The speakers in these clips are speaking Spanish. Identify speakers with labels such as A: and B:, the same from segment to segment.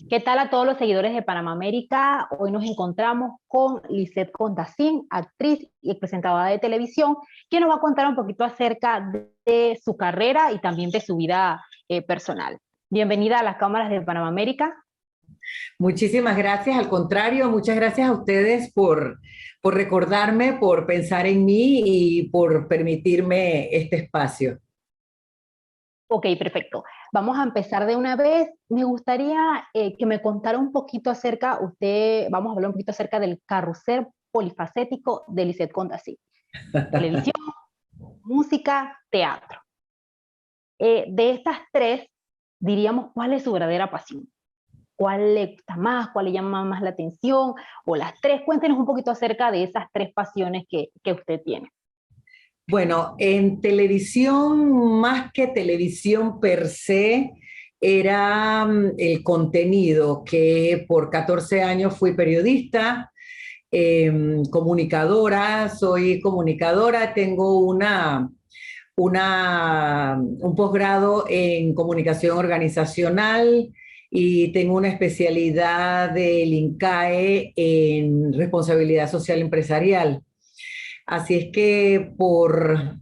A: ¿Qué tal a todos los seguidores de Panamá América? Hoy nos encontramos con Lisette Contacín, actriz y presentadora de televisión, quien nos va a contar un poquito acerca de su carrera y también de su vida personal. Bienvenida a las cámaras de Panamá América.
B: Muchísimas gracias, al contrario, muchas gracias a ustedes por recordarme, por pensar en mí y por permitirme este espacio.
A: Ok, perfecto. Vamos a empezar de una vez. Me gustaría que me contara un poquito vamos a hablar un poquito acerca del carrusel polifacético de Lisette Contacín. Televisión, música, teatro. De estas tres, diríamos, ¿cuál es su verdadera pasión? ¿Cuál le gusta más? ¿Cuál le llama más la atención? O las tres, cuéntenos un poquito acerca de esas tres pasiones que usted tiene.
B: Bueno, en televisión, más que televisión per se, era el contenido, que por 14 años fui periodista, comunicadora, soy comunicadora, tengo un posgrado en comunicación organizacional y tengo una especialidad del INCAE en responsabilidad social empresarial. Así es que por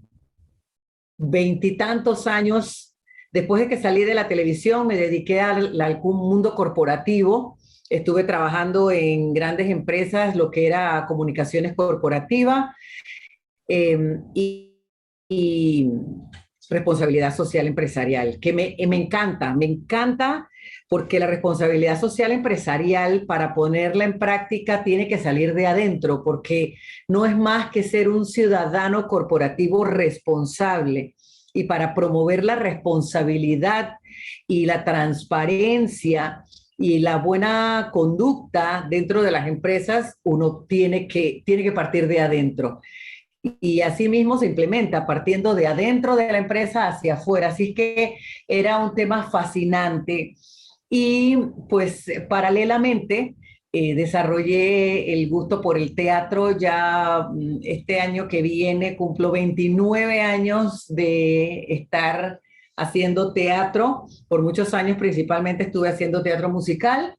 B: veintitantos años, después de que salí de la televisión, me dediqué al mundo corporativo. Estuve trabajando en grandes empresas, lo que era comunicaciones corporativas, y responsabilidad social empresarial, que me encanta porque la responsabilidad social empresarial, para ponerla en práctica, tiene que salir de adentro, porque no es más que ser un ciudadano corporativo responsable. Y para promover la responsabilidad y la transparencia y la buena conducta dentro de las empresas, uno tiene que partir de adentro. Y así mismo se implementa, partiendo de adentro de la empresa hacia afuera. Así es que era un tema fascinante. Y pues paralelamente desarrollé el gusto por el teatro. Ya este año que viene cumplo 29 años de estar haciendo teatro. Por muchos años principalmente estuve haciendo teatro musical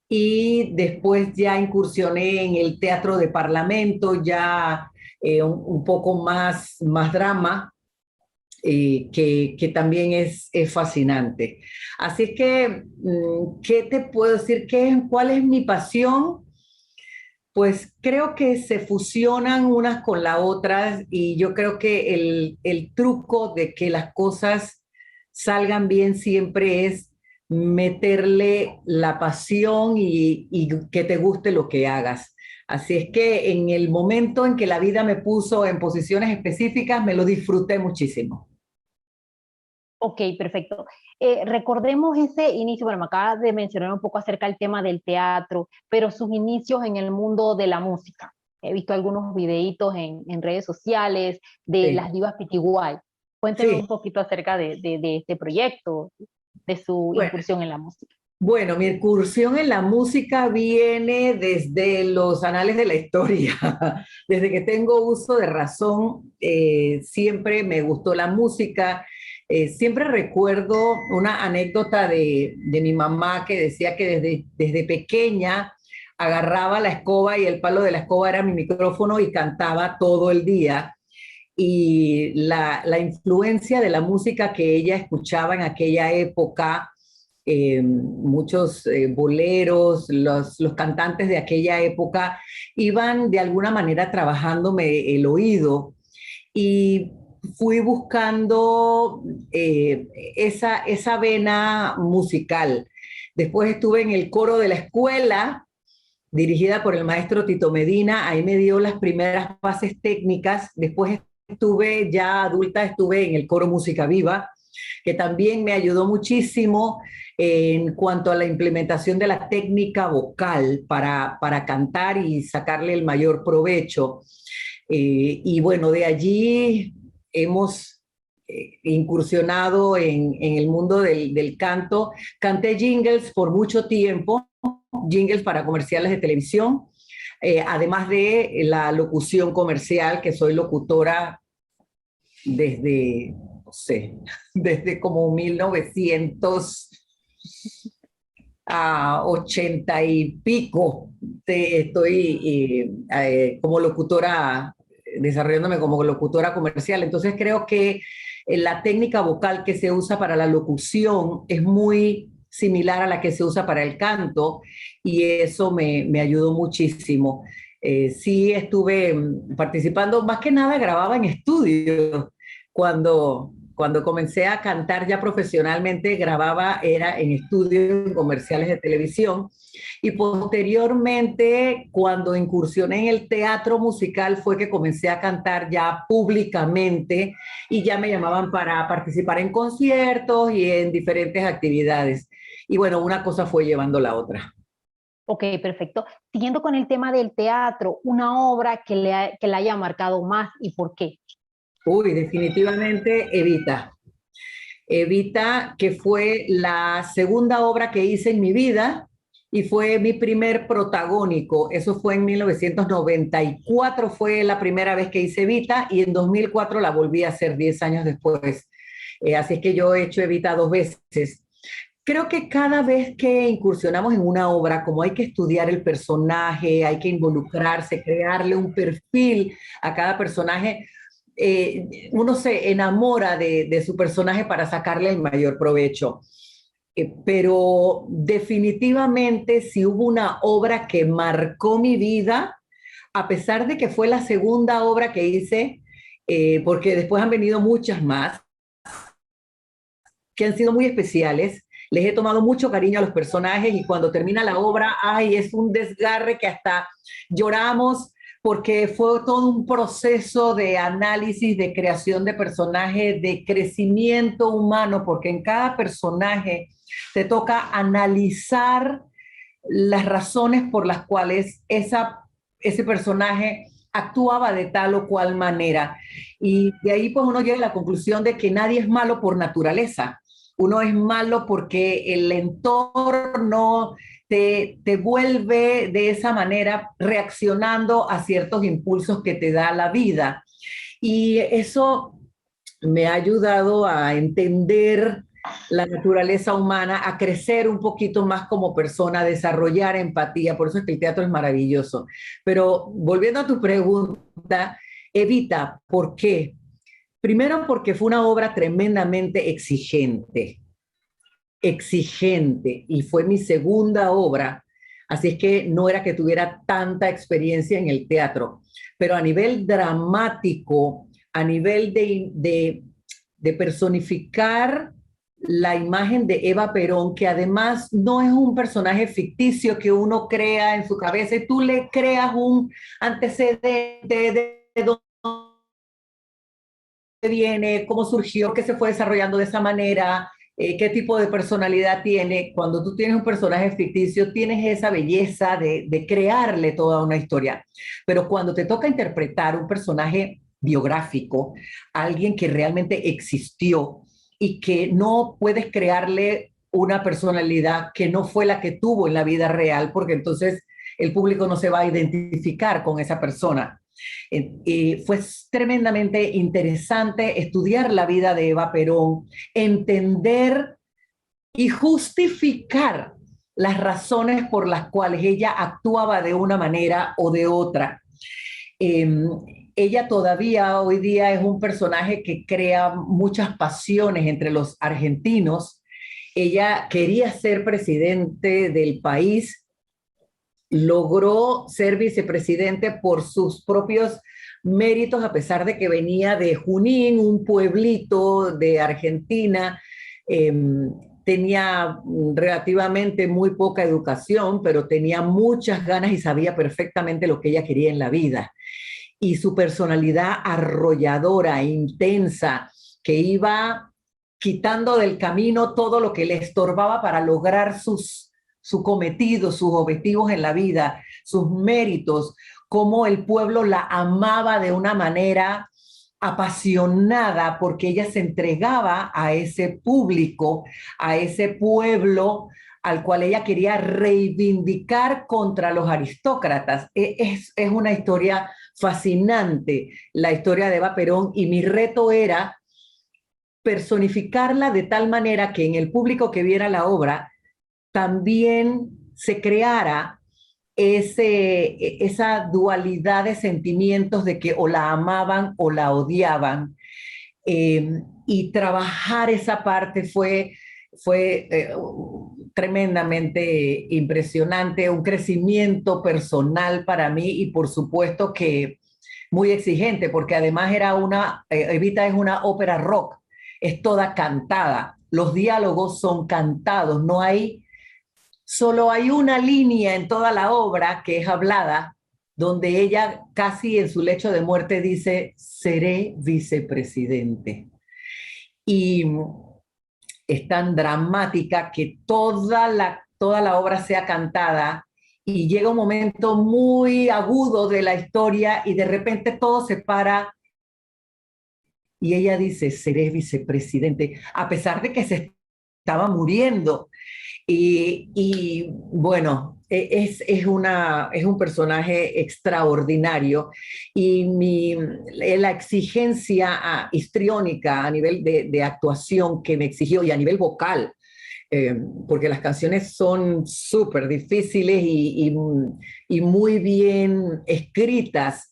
B: y después ya incursioné en el teatro de parlamento, ya un poco más drama, que también es fascinante. Así es que, ¿qué te puedo decir? ¿Cuál es mi pasión? Pues creo que se fusionan unas con las otras y yo creo que el truco de que las cosas salgan bien siempre es meterle la pasión y que te guste lo que hagas. Así es que en el momento en que la vida me puso en posiciones específicas, me lo disfruté muchísimo.
A: Ok, perfecto. Recordemos ese inicio, bueno, me acaba de mencionar un poco acerca del tema del teatro, pero sus inicios en el mundo de la música. He visto algunos videitos en redes sociales de las
B: Sí,
A: divas Pitiguay. Cuéntenos un
B: sí.
A: poquito acerca de este proyecto, de su
B: Bueno,
A: incursión en la música.
B: Bueno, mi incursión en la música viene desde los anales de la historia. Desde que tengo uso de razón, siempre me gustó la música. Siempre recuerdo una anécdota de mi mamá que decía que desde pequeña agarraba la escoba y el palo de la escoba era mi micrófono y cantaba todo el día. Y la influencia de la música que ella escuchaba en aquella época, muchos boleros, los cantantes de aquella época iban de alguna manera trabajándome el oído y fui buscando esa vena musical. Después estuve en el coro de la escuela, dirigida por el maestro Tito Medina. Ahí me dio las primeras bases técnicas. Después estuve ya adulta, estuve en el coro Música Viva, que también me ayudó muchísimo en cuanto a la implementación de la técnica vocal para cantar y sacarle el mayor provecho. Y bueno, de allí hemos incursionado en el mundo del canto. Canté jingles por mucho tiempo, jingles para comerciales de televisión, además de la locución comercial, que soy locutora desde, no sé, desde como 1900, a 80 y pico, estoy como locutora, desarrollándome como locutora comercial. Entonces creo que la técnica vocal que se usa para la locución es muy similar a la que se usa para el canto y eso me ayudó muchísimo. Sí estuve participando, más que nada grababa en estudios. Cuando comencé a cantar ya profesionalmente, grababa, era en estudios, en comerciales de televisión. Y posteriormente, cuando incursioné en el teatro musical, fue que comencé a cantar ya públicamente y ya me llamaban para participar en conciertos y en diferentes actividades. Y bueno, una cosa fue llevando la otra.
A: Ok, perfecto. Siguiendo con el tema del teatro, una obra que le haya marcado más y por qué.
B: Uy, definitivamente Evita. Evita, que fue la segunda obra que hice en mi vida y fue mi primer protagónico. Eso fue en 1994, fue la primera vez que hice Evita y en 2004 la volví a hacer 10 años después. Así es que yo he hecho Evita 2 veces. Creo que cada vez que incursionamos en una obra, como hay que estudiar el personaje, hay que involucrarse, crearle un perfil a cada personaje, uno se enamora de su personaje para sacarle el mayor provecho. Pero definitivamente si hubo una obra que marcó mi vida, a pesar de que fue la segunda obra que hice, porque después han venido muchas más, que han sido muy especiales. Les he tomado mucho cariño a los personajes y cuando termina la obra, ay, es un desgarre que hasta lloramos porque fue todo un proceso de análisis, de creación de personajes, de crecimiento humano, porque en cada personaje te toca analizar las razones por las cuales ese personaje actuaba de tal o cual manera. Y de ahí pues uno llega a la conclusión de que nadie es malo por naturaleza. Uno es malo porque el entorno te vuelve de esa manera reaccionando a ciertos impulsos que te da la vida. Y eso me ha ayudado a entender la naturaleza humana, a crecer un poquito más como persona, a desarrollar empatía. Por eso es que el teatro es maravilloso. Pero volviendo a tu pregunta, Evita, ¿por qué? Primero porque fue una obra tremendamente exigente, exigente, y fue mi segunda obra, así es que no era que tuviera tanta experiencia en el teatro, pero a nivel dramático, a nivel de personificar la imagen de Eva Perón, que además no es un personaje ficticio que uno crea en su cabeza y tú le creas un antecedente de dónde viene, cómo surgió, qué se fue desarrollando de esa manera, qué tipo de personalidad tiene. Cuando tú tienes un personaje ficticio, tienes esa belleza de crearle toda una historia. Pero cuando te toca interpretar un personaje biográfico, alguien que realmente existió y que no puedes crearle una personalidad que no fue la que tuvo en la vida real, porque entonces el público no se va a identificar con esa persona. Fue tremendamente interesante estudiar la vida de Eva Perón, entender y justificar las razones por las cuales ella actuaba de una manera o de otra. Eh, Ella todavía hoy día es un personaje que crea muchas pasiones entre los argentinos. Ella quería ser presidente del país, logró ser vicepresidente por sus propios méritos, a pesar de que venía de Junín, un pueblito de Argentina. Eh, Tenía relativamente muy poca educación, pero tenía muchas ganas y sabía perfectamente lo que ella quería en la vida. Y su personalidad arrolladora, intensa, que iba quitando del camino todo lo que le estorbaba para lograr su cometido, sus objetivos en la vida, sus méritos, cómo el pueblo la amaba de una manera apasionada porque ella se entregaba a ese público, a ese pueblo al cual ella quería reivindicar contra los aristócratas. Es una historia fascinante, la historia de Eva Perón, y mi reto era personificarla de tal manera que en el público que viera la obra también se creara esa dualidad de sentimientos de que o la amaban o la odiaban. Y trabajar esa parte fue tremendamente impresionante, un crecimiento personal para mí y por supuesto que muy exigente, porque además Evita es una ópera rock, es toda cantada, los diálogos son cantados, solo hay una línea en toda la obra que es hablada, donde ella casi en su lecho de muerte dice, seré vicepresidente. Y es tan dramática que toda la obra sea cantada y llega un momento muy agudo de la historia y de repente todo se para y ella dice, seré vicepresidente, a pesar de que se estaba muriendo. Bueno, es un personaje extraordinario y la exigencia histriónica a nivel de actuación que me exigió y a nivel vocal, porque las canciones son súper difíciles y muy bien escritas.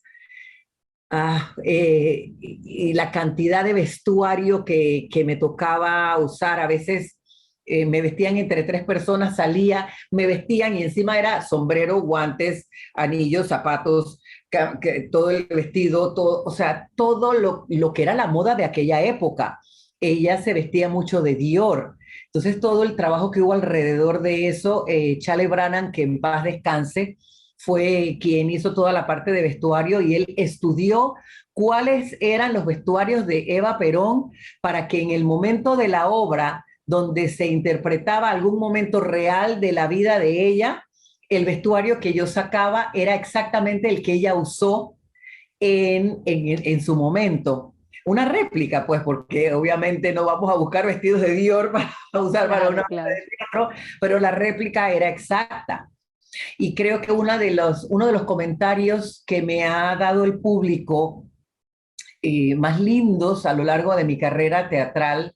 B: Y la cantidad de vestuario que me tocaba usar, a veces me vestían entre tres personas, salía, me vestían y encima era sombrero, guantes, anillos, zapatos, todo el vestido, todo, o sea, todo lo que era la moda de aquella época. Ella se vestía mucho de Dior. Entonces todo el trabajo que hubo alrededor de eso, Charlie Brannan, que en paz descanse, fue quien hizo toda la parte de vestuario y él estudió cuáles eran los vestuarios de Eva Perón para que en el momento de la obra donde se interpretaba algún momento real de la vida de ella, el vestuario que yo sacaba era exactamente el que ella usó en su momento. Una réplica, pues, porque obviamente no vamos a buscar vestidos de Dior para usar para una obra de teatro, pero la réplica era exacta. Y creo que uno de los comentarios que me ha dado el público más lindos a lo largo de mi carrera teatral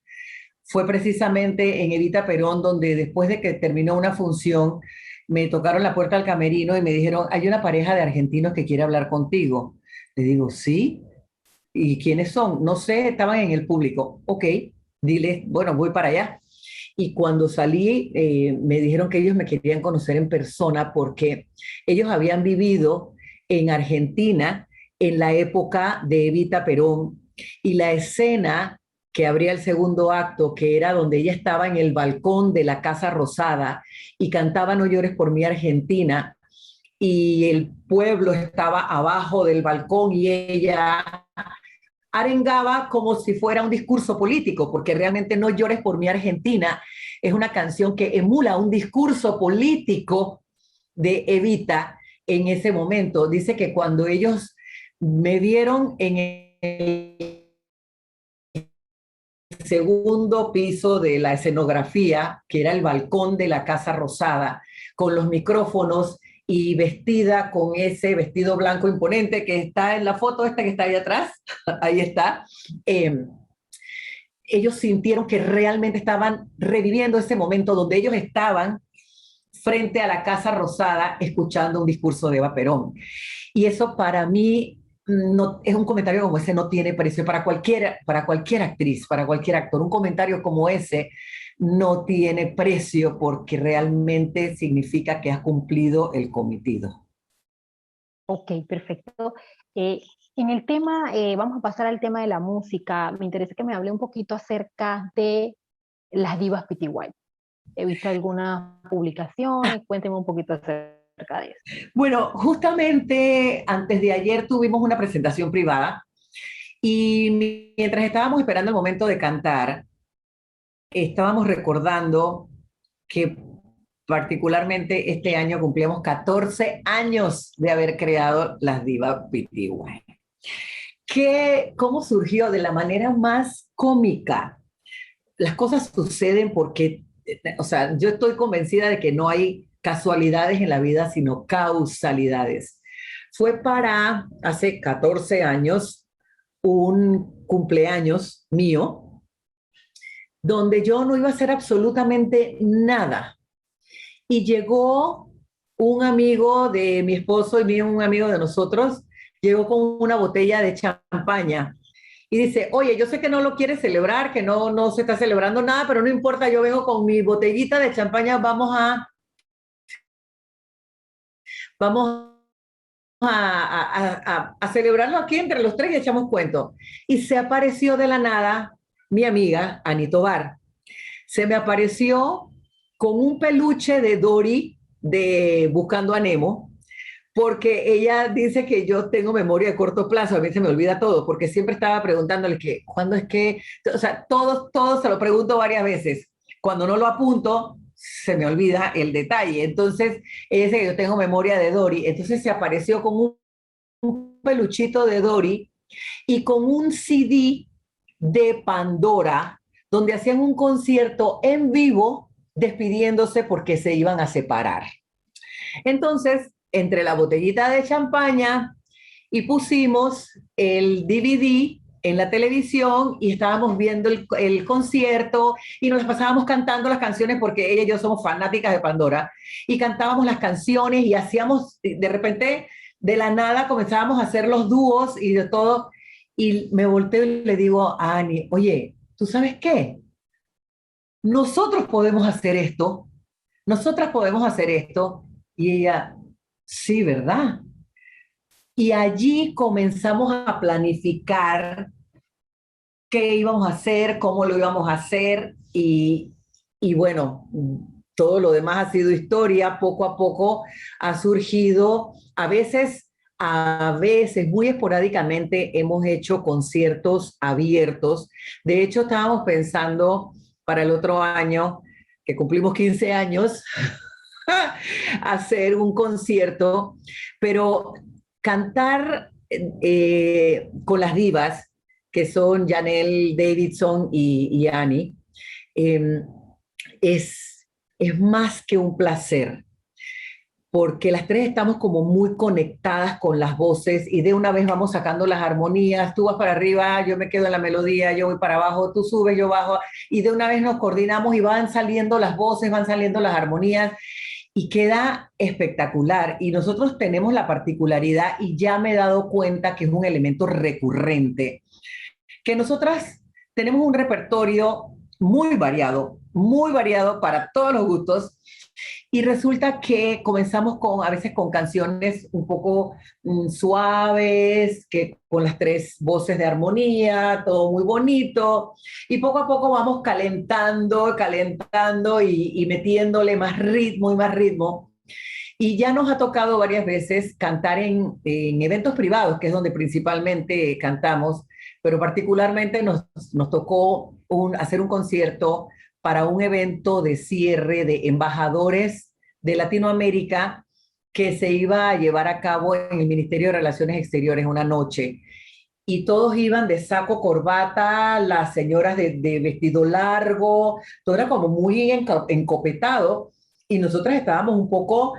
B: fue precisamente en Evita Perón, donde después de que terminó una función, me tocaron la puerta al camerino y me dijeron, hay una pareja de argentinos que quiere hablar contigo. Le digo, sí. ¿Y quiénes son? No sé, estaban en el público. Ok, dile, bueno, voy para allá. Y cuando salí, me dijeron que ellos me querían conocer en persona porque ellos habían vivido en Argentina en la época de Evita Perón y la escena que abría el segundo acto, que era donde ella estaba en el balcón de la Casa Rosada y cantaba No llores por mí Argentina y el pueblo estaba abajo del balcón y ella arengaba como si fuera un discurso político, porque realmente No llores por mi Argentina es una canción que emula un discurso político de Evita en ese momento. Dice que cuando ellos me vieron en el segundo piso de la escenografía, que era el balcón de la Casa Rosada, con los micrófonos y vestida con ese vestido blanco imponente que está en la foto esta que está ahí atrás, ahí está. Ellos sintieron que realmente estaban reviviendo ese momento donde ellos estaban frente a la Casa Rosada escuchando un discurso de Eva Perón. Y eso para mí no, es un comentario como ese no tiene precio para cualquier actriz, para cualquier actor. Un comentario como ese no tiene precio porque realmente significa que has cumplido el cometido.
A: Ok, perfecto. Eh, en el tema, vamos a pasar al tema de la música. Me interesa que me hable un poquito acerca de las divas Petty White. He visto algunas publicaciones, cuénteme un poquito acerca de eso.
B: Bueno, justamente antes de ayer tuvimos una presentación privada y mientras estábamos esperando el momento de cantar, estábamos recordando que particularmente este año cumplíamos 14 años de haber creado las divas PTY. ¿Cómo surgió? De la manera más cómica. Las cosas suceden porque, o sea, yo estoy convencida de que no hay casualidades en la vida, sino causalidades. Fue para hace 14 años un cumpleaños mío donde yo no iba a hacer absolutamente nada. y llegó un amigo de mi esposo y mío, un amigo de nosotros, llegó con una botella de champaña y dice, oye, yo sé que no lo quieres celebrar, que no se está celebrando nada, pero no importa, yo vengo con mi botellita de champaña, vamos a celebrarlo aquí entre los tres y echamos cuento. Y se apareció de la nada mi amiga, Anito Bar. Se me apareció con un peluche de Dory de Buscando a Nemo, porque ella dice que yo tengo memoria de corto plazo, a mí se me olvida todo, porque siempre estaba preguntándole que, ¿cuándo es que? O sea, todo se lo pregunto varias veces. Cuando no lo apunto, se me olvida el detalle. Entonces, ella dice que yo tengo memoria de Dory. Entonces se apareció con un peluchito de Dory y con un CD de Pandora, donde hacían un concierto en vivo despidiéndose porque se iban a separar. Entonces, entre la botellita de champaña y pusimos el DVD en la televisión y estábamos viendo el concierto y nos pasábamos cantando las canciones porque ella y yo somos fanáticas de Pandora y cantábamos las canciones y hacíamos, de repente, de la nada comenzábamos a hacer los dúos y de todo y me volteo y le digo a Ani, oye, ¿tú sabes qué? Nosotros podemos hacer esto, nosotras podemos hacer esto y ella, sí, ¿verdad? Y allí comenzamos a planificar qué íbamos a hacer, cómo lo íbamos a hacer y bueno, todo lo demás ha sido historia, poco a poco ha surgido, a veces, muy esporádicamente hemos hecho conciertos abiertos. De hecho, estábamos pensando para el otro año, que cumplimos 15 años, hacer un concierto, pero cantar con las divas, que son Janelle Davidson y Annie, eh, es más que un placer, porque las tres estamos como muy conectadas con las voces y de una vez vamos sacando las armonías, tú vas para arriba, yo me quedo en la melodía, yo voy para abajo, tú subes, yo bajo, y de una vez nos coordinamos y van saliendo las voces, van saliendo las armonías, y queda espectacular. Y nosotros tenemos la particularidad, y ya me he dado cuenta que es un elemento recurrente, que nosotras tenemos un repertorio muy variado para todos los gustos, y resulta que comenzamos a veces con canciones un poco suaves, que con las tres voces de armonía, todo muy bonito, y poco a poco vamos calentando y metiéndole más ritmo y más ritmo. Y ya nos ha tocado varias veces cantar en eventos privados, que es donde principalmente cantamos, pero particularmente nos tocó hacer un concierto para un evento de cierre de embajadores de Latinoamérica que se iba a llevar a cabo en el Ministerio de Relaciones Exteriores una noche. Y todos iban de saco, corbata, las señoras de vestido largo, todo era como muy encopetado y nosotras estábamos un poco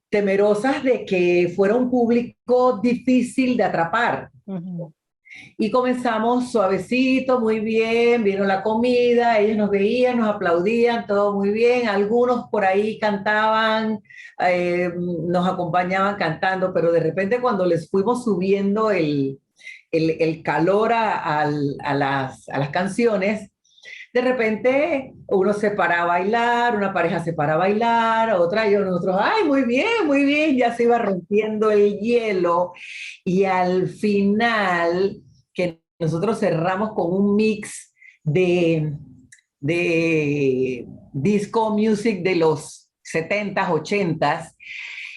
B: temerosas de que fuera un público difícil de atrapar.
A: Ujú.
B: Y comenzamos suavecito, muy bien, vieron la comida, ellos nos veían, nos aplaudían, todo muy bien, algunos por ahí cantaban, nos acompañaban cantando, pero de repente cuando les fuimos subiendo el calor a las canciones, de repente uno se para a bailar, una pareja se para a bailar, otra y nosotros, ay, muy bien, ya se iba rompiendo el hielo y al final que nosotros cerramos con un mix de disco music de los 70s, 80s,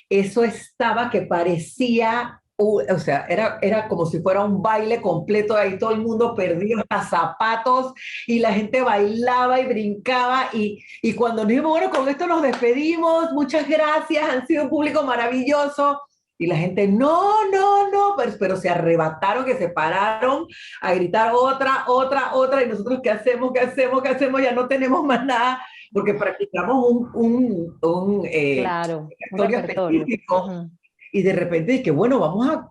B: eso estaba que parecía, o sea, era como si fuera un baile completo, ahí todo el mundo perdió hasta zapatos y la gente bailaba y brincaba y cuando nos dijimos, bueno, con esto nos despedimos, muchas gracias, han sido un público maravilloso. Y la gente, no, pero se arrebataron, que se pararon a gritar otra, y nosotros, ¿qué hacemos? Ya no tenemos más nada, porque practicamos un
A: Claro, un
B: repertorio
A: repertorio.
B: específico
A: Ujú.
B: y de repente dije, bueno,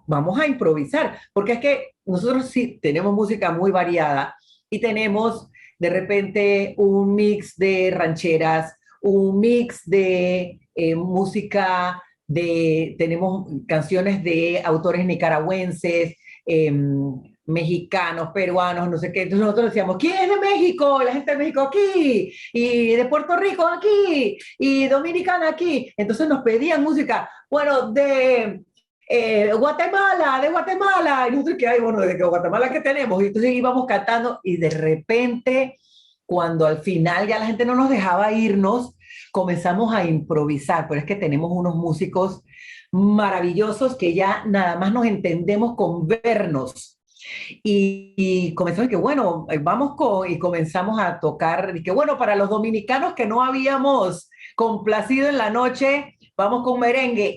B: vamos a improvisar, porque es que nosotros sí tenemos música muy variada y tenemos de repente un mix de rancheras, un mix de música, tenemos canciones de autores nicaragüenses, mexicanos, peruanos, no sé qué. Entonces nosotros decíamos, ¿quién es de México? La gente de México aquí, y de Puerto Rico aquí, y dominicana aquí. Entonces nos pedían música, bueno, Guatemala, de Guatemala. Y nosotros, ¿qué hay? Bueno, de Guatemala, ¿qué tenemos? Y entonces íbamos cantando y de repente, cuando al final ya la gente no nos dejaba irnos, comenzamos a improvisar, pero es que tenemos unos músicos maravillosos que ya nada más nos entendemos con vernos. Y comenzamos que bueno, y comenzamos a tocar, y que bueno, para los dominicanos que no habíamos complacido en la noche, vamos con merengue.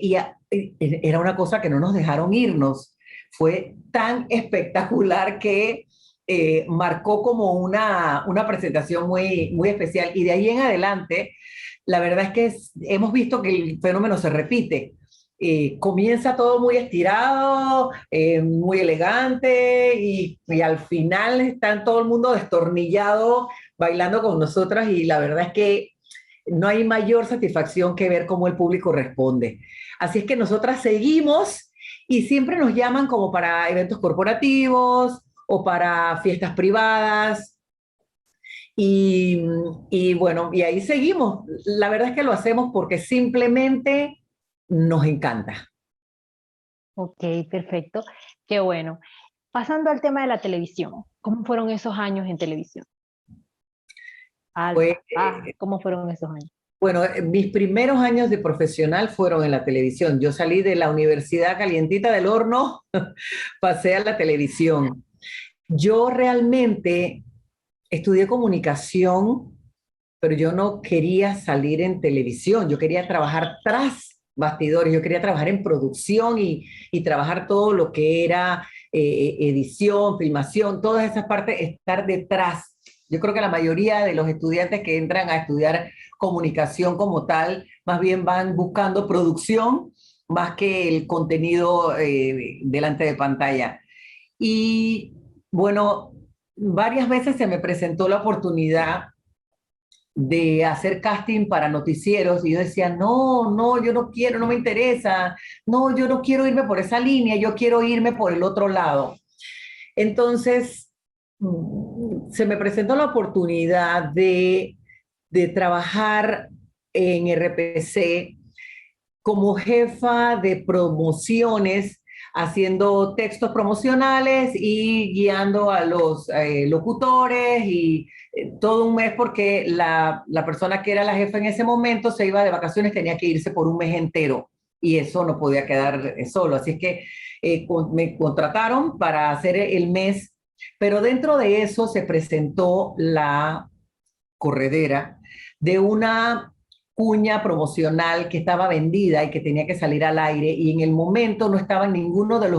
B: Era una cosa que no nos dejaron irnos. Fue tan espectacular que marcó como una presentación muy especial. Y de ahí en adelante, la verdad es que hemos visto que el fenómeno se repite. Comienza todo muy estirado, muy elegante y al final está todo el mundo destornillado bailando con nosotras y la verdad es que no hay mayor satisfacción que ver cómo el público responde. Así es que nosotras seguimos y siempre nos llaman como para eventos corporativos o para fiestas privadas y, y bueno, y ahí seguimos. La verdad es que lo hacemos porque simplemente nos encanta.
A: Ok, perfecto. Qué bueno. Pasando al tema de la televisión, ¿cómo fueron esos años en televisión?
B: Pues,
A: Alta, baja, ¿cómo fueron esos años?
B: bueno, mis primeros años de profesional fueron en la televisión. Yo salí de la universidad calientita del horno, pasé a la televisión. Yo realmente estudié comunicación, pero yo no quería salir en televisión, yo quería trabajar tras bastidores, yo quería trabajar en producción y trabajar todo lo que era edición, filmación, todas esas partes, estar detrás. Yo creo que la mayoría de los estudiantes que entran a estudiar comunicación como tal, más bien van buscando producción más que el contenido delante de pantalla. Y bueno, varias veces se me presentó la oportunidad de hacer casting para noticieros y yo decía, no, no, yo no quiero, no me interesa, no, yo no quiero irme por esa línea, yo quiero irme por el otro lado. Entonces, se me presentó la oportunidad de trabajar en RPC como jefa de promociones, haciendo textos promocionales y guiando a los locutores y todo un mes porque la persona que era la jefa en ese momento se iba de vacaciones, tenía que irse por un mes entero y eso no podía quedar solo. Así es que me contrataron para hacer el mes, pero dentro de eso se presentó la corredera de una cuña promocional que estaba vendida y que tenía que salir al aire y en el momento no estaba ninguno de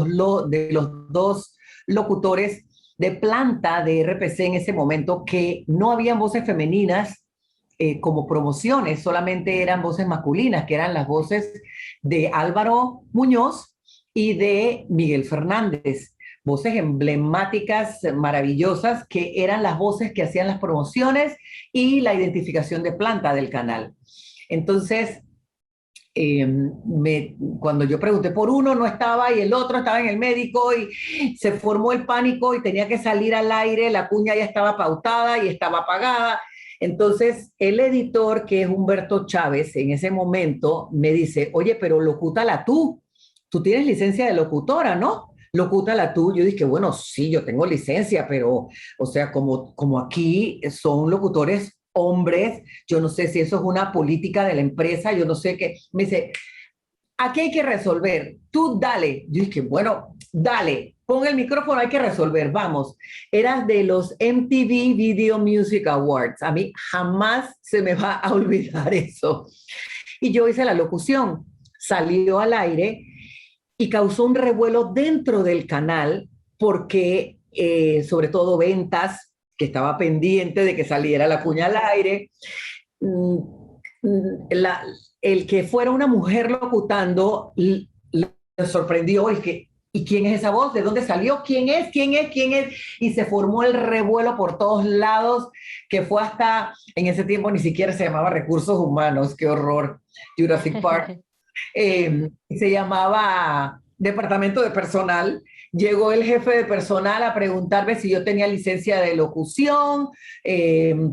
B: los dos locutores de planta de RPC en ese momento, que no habían voces femeninas como promociones, solamente eran voces masculinas, que eran las voces de Álvaro Muñoz y de Miguel Fernández, voces emblemáticas, maravillosas, que eran las voces que hacían las promociones y la identificación de planta del canal. Entonces, cuando yo pregunté por uno, no estaba y el otro estaba en el médico y se formó el pánico y tenía que salir al aire, la cuña ya estaba pautada y estaba apagada. Entonces, el editor, que es Humberto Chávez, en ese momento me dice, oye, pero locútala tú tienes licencia de locutora, ¿no? Locútala tú. Yo dije, bueno, sí, yo tengo licencia, pero, o sea, como aquí son locutores hombres, yo no sé si eso es una política de la empresa, yo no sé qué. Me dice, aquí hay que resolver, tú dale. Yo dije, bueno, dale, pon el micrófono, hay que resolver, vamos. Era de los MTV Video Music Awards. A mí jamás se me va a olvidar eso. Y yo hice la locución, salió al aire y causó un revuelo dentro del canal porque, sobre todo ventas, que estaba pendiente de que saliera la cuña al aire, mm, el que fuera una mujer locutando le sorprendió, es que ¿Y quién es esa voz? ¿De dónde salió? ¿Quién es? ¿Quién es? ¿Quién es? Y se formó el revuelo por todos lados, que fue hasta, en ese tiempo ni siquiera se llamaba Recursos Humanos, qué horror, Jurassic Park, se llamaba Departamento de Personal. Llegó el jefe de personal a preguntarme si yo tenía licencia de locución,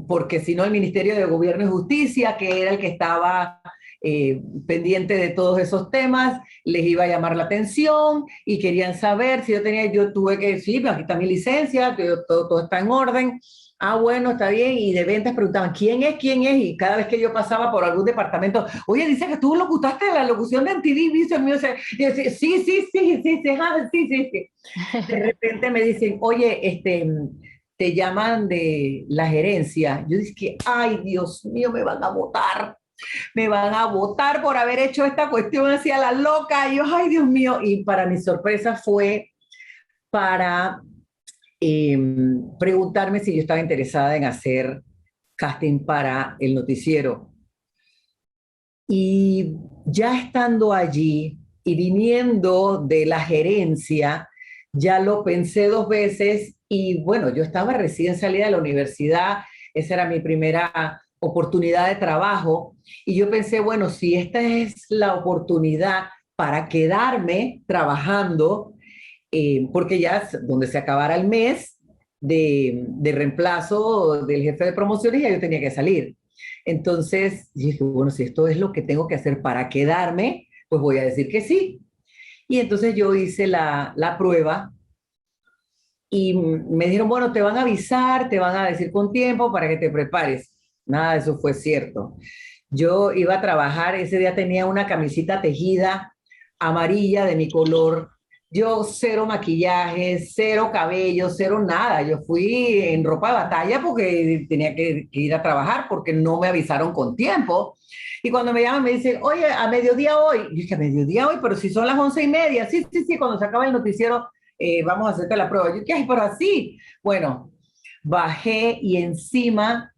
B: porque si no el Ministerio de Gobierno y Justicia, que era el que estaba pendiente de todos esos temas, les iba a llamar la atención y querían saber si yo tenía, yo tuve que decir, sí, aquí está mi licencia, todo está en orden. Ah, bueno, está bien. Y de ventas preguntaban, ¿quién es? ¿Quién es? Y cada vez que yo pasaba por algún departamento, oye, dice que tú locutaste la locución de MTV, dice el mío. Y yo decía, sí, sí, sí, sí, sí, ah, sí, sí, sí. De repente me dicen, oye, te llaman de la gerencia. Yo dije que, ay, Dios mío, me van a votar por haber hecho esta cuestión hacia la loca. Y yo, ay, Dios mío. Y para mi sorpresa fue para preguntarme si yo estaba interesada en hacer casting para el noticiero. Y ya estando allí y viniendo de la gerencia, ya lo pensé dos veces y bueno, yo estaba recién salida de la universidad, esa era mi primera oportunidad de trabajo y yo pensé, bueno, si esta es la oportunidad para quedarme trabajando, porque ya donde se acabara el mes de reemplazo del jefe de promociones, ya yo tenía que salir. Entonces dije, bueno, si esto es lo que tengo que hacer para quedarme, pues voy a decir que sí. Y entonces yo hice la prueba y me dijeron, bueno, te van a avisar, te van a decir con tiempo para que te prepares. Nada de eso fue cierto. Yo iba a trabajar, ese día tenía una camisita tejida amarilla de mi color. Yo cero maquillaje, cero cabello, cero nada. Yo fui en ropa de batalla porque tenía que ir a trabajar porque no me avisaron con tiempo. Y cuando me llaman me dicen, oye, a mediodía hoy. Yo dije, a mediodía hoy, pero si son las 11:30. Sí, sí, sí, cuando se acaba el noticiero, vamos a hacerte la prueba. Yo, ¿qué? Pero así. Bueno, bajé y encima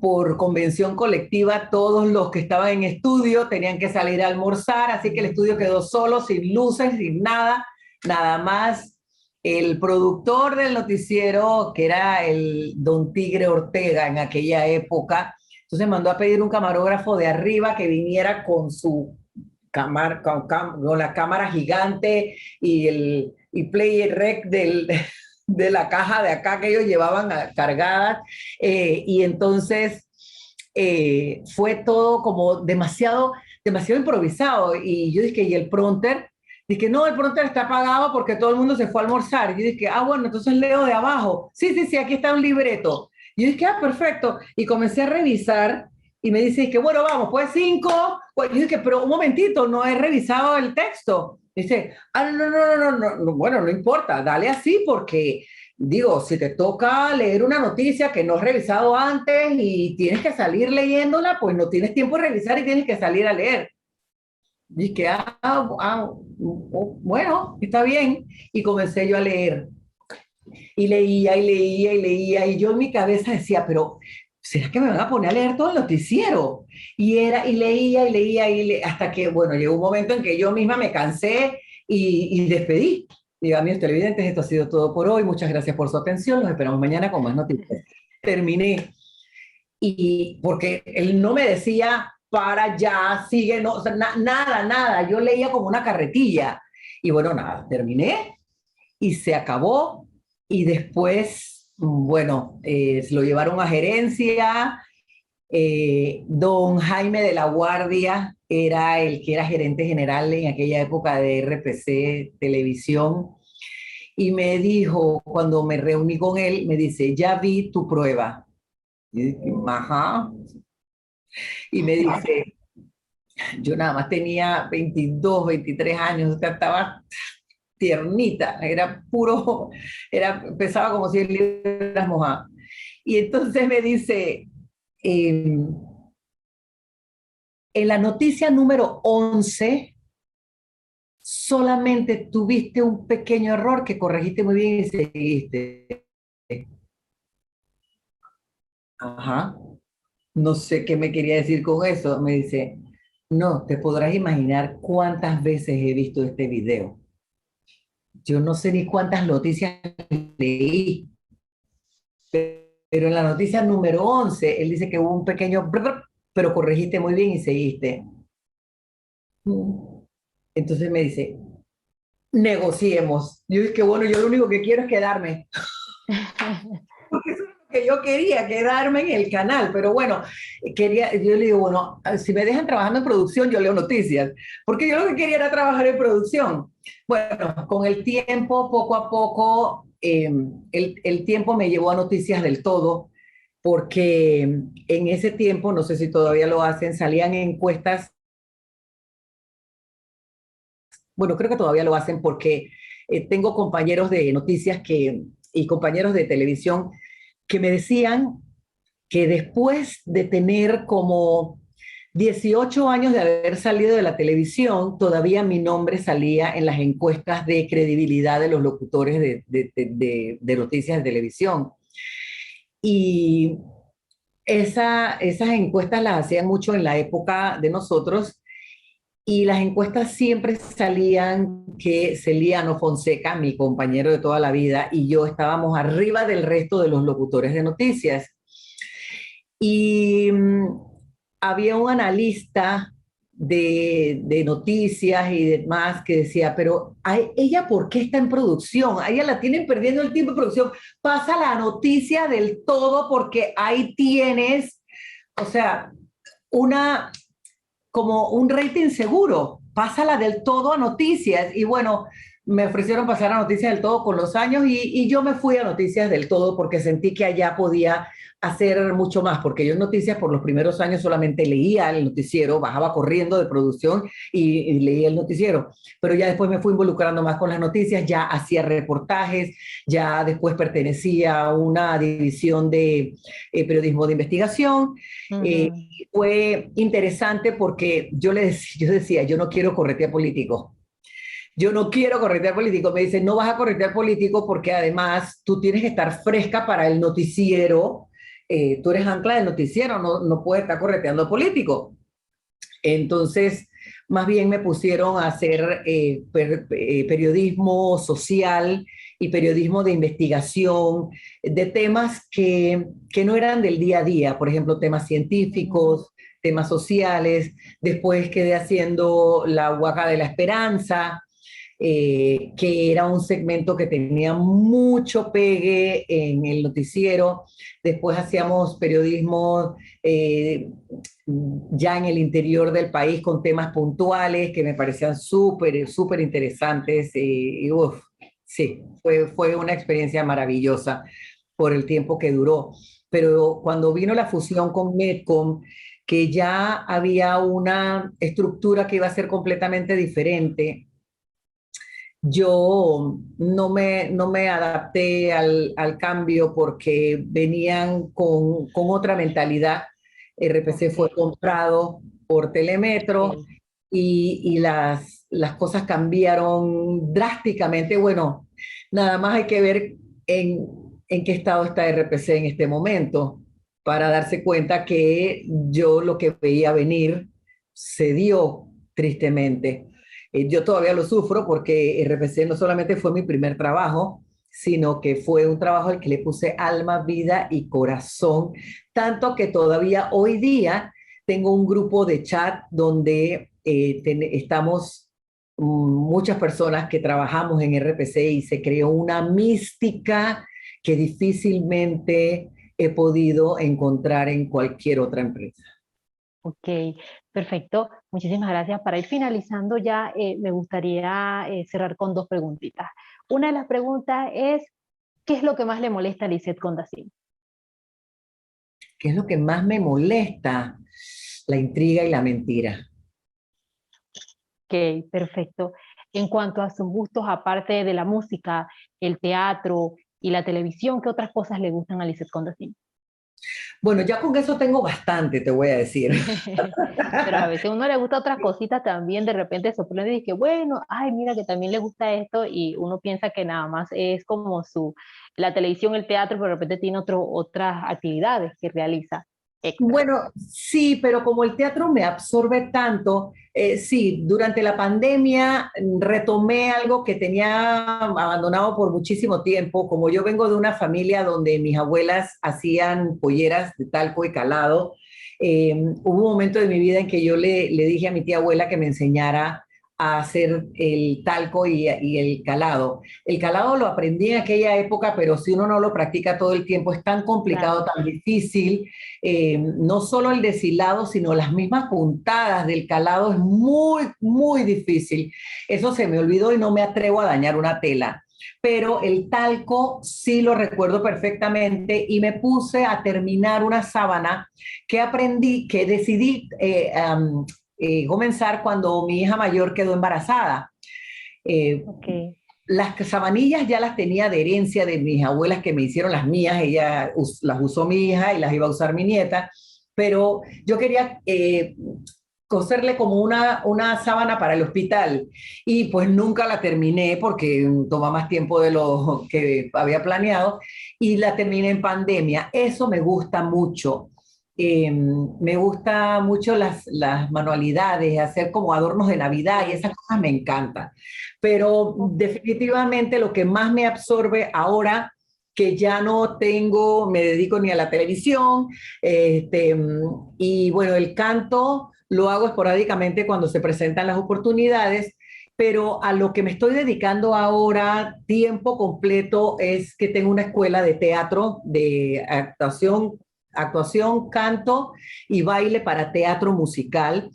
B: por convención colectiva, todos los que estaban en estudio tenían que salir a almorzar, así que el estudio quedó solo, sin luces, sin nada, nada más el productor del noticiero, que era el Don Tigre Ortega en aquella época, entonces mandó a pedir un camarógrafo de arriba que viniera con su cámara, con la cámara gigante y el play rec de la caja de acá que ellos llevaban cargadas, y entonces fue todo como demasiado, demasiado improvisado, y yo dije, ¿y el prompter? Dije, no, el prompter está apagado porque todo el mundo se fue a almorzar. Y yo dije, ah, bueno, entonces leo de abajo. Sí, sí, sí, aquí está un libreto. Y yo dije, ah, perfecto. Y comencé a revisar y me dice que, bueno, vamos, pues 5. Pues yo dije, pero un momentito, no he revisado el texto. Dice, ah, no, no, no, no, no, no, bueno, no importa, dale así porque, digo, si te toca leer una noticia que no has revisado antes y tienes que salir leyéndola, pues no tienes tiempo de revisar y tienes que salir a leer. Dije, bueno, está bien. Y comencé yo a leer. Y leía y leía y leía. Y yo en mi cabeza decía, pero ¿será que me van a poner a leer todo el noticiero? Y leía y leía hasta que, bueno, llegó un momento en que yo misma me cansé y despedí. Digo, amigos televidentes, esto ha sido todo por hoy. Muchas gracias por su atención. Los esperamos mañana con más noticias. Terminé. Y porque él no me decía, para ya, sigue, no, o sea, nada, nada. Yo leía como una carretilla. Y bueno, nada, terminé y se acabó. Y después, bueno, se lo llevaron a gerencia. Don Jaime de la Guardia era el que era gerente general en aquella época de RPC Televisión. Y me dijo, cuando me reuní con él, me dice, ya vi tu prueba. Y dije, ajá. Y me dice, yo nada más tenía 22, 23 años, o sea, estaba tiernita, era puro, pesaba como 100 libras mojadas. Y entonces me dice, en la noticia número 11, solamente tuviste un pequeño error que corregiste muy bien y seguiste. Ajá, no sé qué me quería decir con eso. Me dice, no, te podrás imaginar cuántas veces he visto este video. yo no sé ni cuántas noticias leí, pero en la noticia número 11 él dice que hubo un pequeño, pero corregiste muy bien y seguiste. Entonces me dice, negociemos. Yo dije, bueno, yo lo único que quiero es quedarme. Porque eso es lo que yo quería, quedarme en el canal. Pero bueno, yo le digo, bueno, si me dejan trabajando en producción, yo leo noticias. Porque yo lo que quería era trabajar en producción. Bueno, con el tiempo, poco a poco, el tiempo me llevó a Noticias del Todo, porque en ese tiempo, no sé si todavía lo hacen, salían encuestas, bueno, creo que todavía lo hacen porque tengo compañeros de noticias y compañeros de televisión que me decían que después de tener como 18 años de haber salido de la televisión, todavía mi nombre salía en las encuestas de credibilidad de los locutores de noticias de televisión. Y esas encuestas las hacían mucho en la época de nosotros y las encuestas siempre salían que Celiano Fonseca, mi compañero de toda la vida, y yo estábamos arriba del resto de los locutores de noticias. Y había un analista de noticias y demás que decía, pero ella, ¿por qué está en producción? A ella la tienen perdiendo el tiempo en producción. Pasa la noticia del todo porque ahí tienes, o sea, una, como un rating seguro. Pásala del todo a noticias. Y bueno, me ofrecieron pasar a noticias del todo con los años y yo me fui a noticias del todo porque sentí que allá podía hacer mucho más, porque yo en noticias por los primeros años solamente leía el noticiero, bajaba corriendo de producción y leía el noticiero, pero ya después me fui involucrando más con las noticias, ya hacía reportajes, ya después pertenecía a una división de periodismo de investigación. Fue interesante porque yo decía, yo no quiero corretear políticos. Yo no quiero corretear político. Me dicen, no vas a corretear político porque además tú tienes que estar fresca para el noticiero. Tú eres ancla del noticiero, no puedes estar correteando político. Entonces, más bien me pusieron a hacer periodismo social y periodismo de investigación de temas que no eran del día a día, por ejemplo, temas científicos, temas sociales. Después quedé haciendo La Huaca de la Esperanza, que era un segmento que tenía mucho pegue en el noticiero. Después hacíamos periodismo ya en el interior del país con temas puntuales que me parecían súper interesantes. Sí, fue una experiencia maravillosa por el tiempo que duró. Pero cuando vino la fusión con Medcom, que ya había una estructura que iba a ser completamente diferente, yo no me adapté al cambio porque venían con otra mentalidad. RPC fue
A: Ok,
B: comprado por Telemetro
A: ok.
B: y las cosas cambiaron drásticamente. Bueno, nada más hay que ver en qué estado está RPC en este momento para darse cuenta que yo lo que veía venir se dio tristemente. Yo todavía lo sufro porque RPC no solamente fue mi primer trabajo, sino que fue un trabajo al que le puse alma, vida y corazón, tanto que todavía hoy día tengo un grupo de chat donde estamos muchas personas que trabajamos en RPC y se creó una mística que difícilmente he podido encontrar en cualquier otra empresa.
A: Ok, perfecto. Muchísimas gracias. Para ir finalizando ya, me gustaría cerrar con dos preguntitas. Una de las preguntas es, ¿qué es lo que más le molesta a Lisette Condacín?
B: ¿Qué es lo que más me molesta? La intriga y la mentira.
A: Ok, perfecto. En cuanto a sus gustos, aparte de la música, el teatro y la televisión, ¿qué otras cosas le gustan a Lisette Condacín?
B: Bueno, ya con eso tengo bastante, te voy a decir.
A: Pero a veces a uno le gusta otras cositas también, de repente sorprende y dice que bueno, ay, mira que también le gusta esto y uno piensa que nada más es como la televisión, el teatro, pero de repente tiene otras actividades que realiza. extra.
B: Bueno, sí, pero como el teatro me absorbe tanto, sí, durante la pandemia retomé algo que tenía abandonado por muchísimo tiempo. Como yo vengo de una familia donde mis abuelas hacían polleras de talco y calado, hubo un momento de mi vida en que yo le dije a mi tía abuela que me enseñara a hacer el talco y el calado. El calado lo aprendí en aquella época, pero si uno no lo practica todo el tiempo, es tan complicado,
A: Claro.
B: tan difícil. No solo el deshilado, sino las mismas puntadas del calado es muy, muy difícil. Eso se me olvidó y no me atrevo a dañar una tela. Pero el talco sí lo recuerdo perfectamente y me puse a terminar una sábana que aprendí, que decidí comenzar cuando mi hija mayor quedó embarazada. Eh,
A: Ok,
B: las sabanillas ya las tenía de herencia de mis abuelas que me hicieron las mías, las usó mi hija y las iba a usar mi nieta, pero yo quería coserle como una sábana para el hospital y pues nunca la terminé porque toma más tiempo de lo que había planeado y la terminé en pandemia. Eso me gusta mucho. Me gusta mucho las manualidades, hacer como adornos de Navidad y
A: sí.
B: esas cosas me encantan. Pero definitivamente lo que más me absorbe ahora que ya no tengo, me dedico ni a la televisión, y bueno, el canto lo hago esporádicamente cuando se presentan las oportunidades, pero a lo que me estoy dedicando ahora, tiempo completo, es que tengo una escuela de teatro, de actuación, canto y baile para teatro musical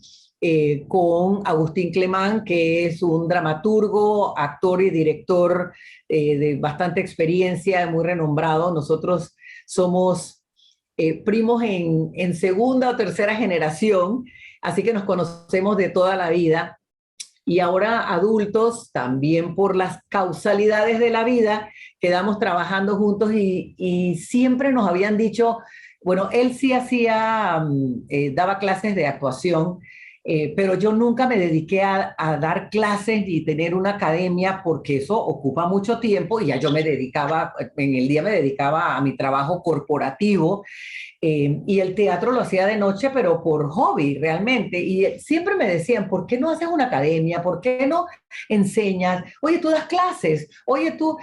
B: con Agustín Clemán, que es un dramaturgo, actor y director de bastante experiencia, muy renombrado. Nosotros somos primos en segunda o tercera generación, así que nos conocemos de toda la vida. Y ahora adultos, también por las causalidades de la vida, quedamos trabajando juntos y siempre nos habían dicho, bueno, él sí daba clases de actuación, pero yo nunca me dediqué a dar clases ni tener una academia porque eso ocupa mucho tiempo y ya yo me dedicaba, en el día me dedicaba a mi trabajo corporativo y el teatro lo hacía de noche, pero por hobby realmente. Y siempre me decían, ¿por qué no haces una academia? ¿Por qué no enseñas? Oye, tú das clases. Oye, tú...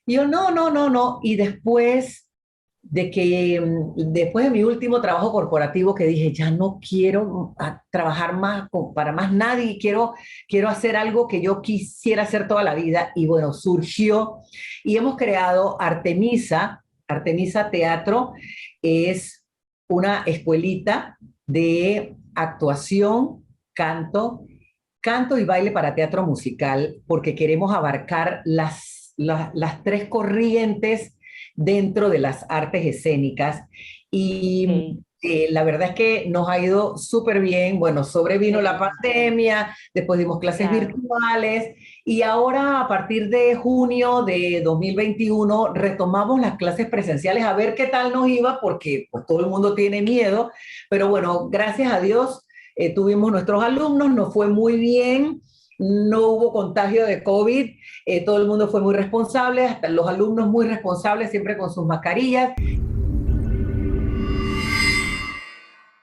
B: Y yo, no, no, no, no. Y después de mi último trabajo corporativo que dije, ya no quiero trabajar más para más nadie, quiero hacer algo que yo quisiera hacer toda la vida. Y bueno, surgió y hemos creado Artemisa Teatro, es una escuelita de actuación, canto y baile para teatro musical, porque queremos abarcar las tres corrientes dentro de las artes escénicas. Y
A: Ok,
B: la verdad es que nos ha ido súper bien. Bueno, sobrevino la
A: excelente,
B: pandemia, después dimos clases
A: claro.
B: virtuales y ahora a partir de junio de 2021 retomamos las clases presenciales a ver qué tal nos iba porque pues, todo el mundo tiene miedo, pero bueno, gracias a Dios tuvimos nuestros alumnos, nos fue muy bien, no hubo contagio de COVID, todo el mundo fue muy responsable, hasta los alumnos muy responsables, siempre con sus mascarillas,